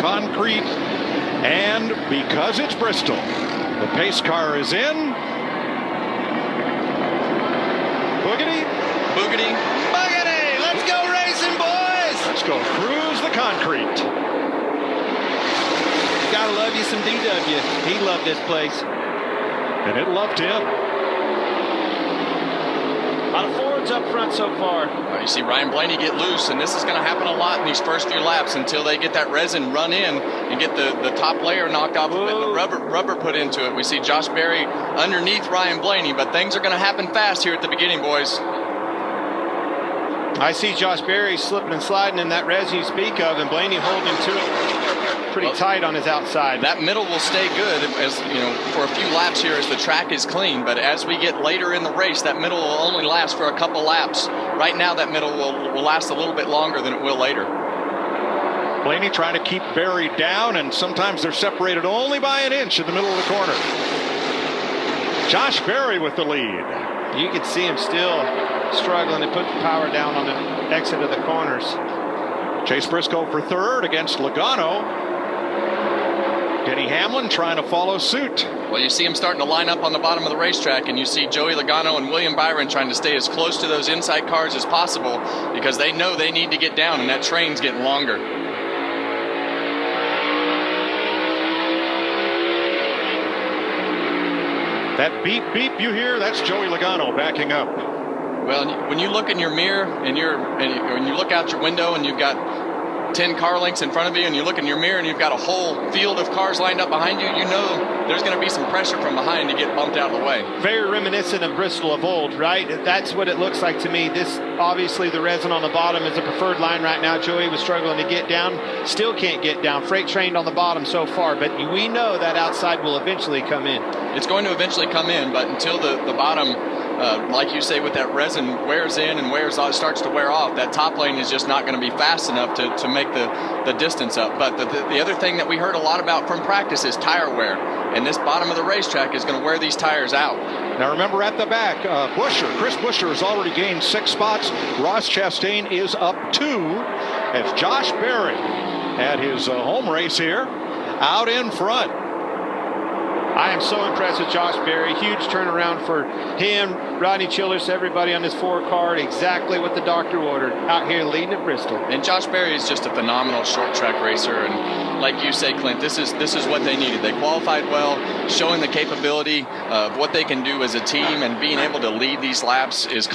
concrete, and because it's Bristol, the pace car is in. Boogity, boogity, boogity! Let's go racing, boys! Let's go cruise the concrete. Gotta love you some DW. He loved this place. And it loved him. A lot of Fords up front so far. You see Ryan Blaney get loose, and this is going to happen a lot in these first few laps until they get that resin run in and get the top layer knocked off of it and the rubber put into it. We see Josh Berry underneath Ryan Blaney, but things are going to happen fast here at the beginning, boys. I see Josh Berry slipping and sliding in that resin you speak of, and Blaney holding to it pretty tight on his outside. That middle will stay good, as you know, for a few laps here as the track is clean, but as we get later in the race, that middle will only last for a couple laps. Right now, that middle will last a little bit longer than it will later. Blaney trying to keep Berry down, and sometimes they're separated only by an inch in the middle of the corner. Josh Berry with the lead. You can see him still struggling to put the power down on the exit of the corners. Chase Briscoe for third against Logano. Denny Hamlin trying to follow suit. Well, you see him starting to line up on the bottom of the racetrack, and you see Joey Logano and William Byron trying to stay as close to those inside cars as possible because they know they need to get down, and that train's getting longer. That beep beep you hear, that's Joey Logano backing up. Well, when you look in your mirror and when you look out your window and you've got 10 car lengths in front of you, and you look in your mirror and you've got a whole field of cars lined up behind you, you know there's going to be some pressure from behind to get bumped out of the way. Very reminiscent of Bristol of old, right? That's what it looks like to me. This, obviously, the resin on the bottom is a preferred line right now. Joey was struggling to get down, still can't get down. Freight trained on the bottom so far, but we know that outside will eventually come in. It's going to eventually come in, but until the bottom, like you say, with that resin wears in and starts to wear off, that top lane is just not going to be fast enough to make the distance up. But the other thing that we heard a lot about from practice is tire wear, and this bottom of the racetrack is going to wear these tires out. Now remember, at the back, Chris Buescher has already gained 6 spots. Ross Chastain is up 2 as Josh Berry had his home race here out in front. I am so impressed with Josh Berry. Huge turnaround for him, Rodney Childers, everybody on this 4-car. Exactly what the doctor ordered out here leading at Bristol. And Josh Berry is just a phenomenal short track racer. And like you say, Clint, this is what they needed. They qualified well, showing the capability of what they can do as a team, and being able to lead these laps is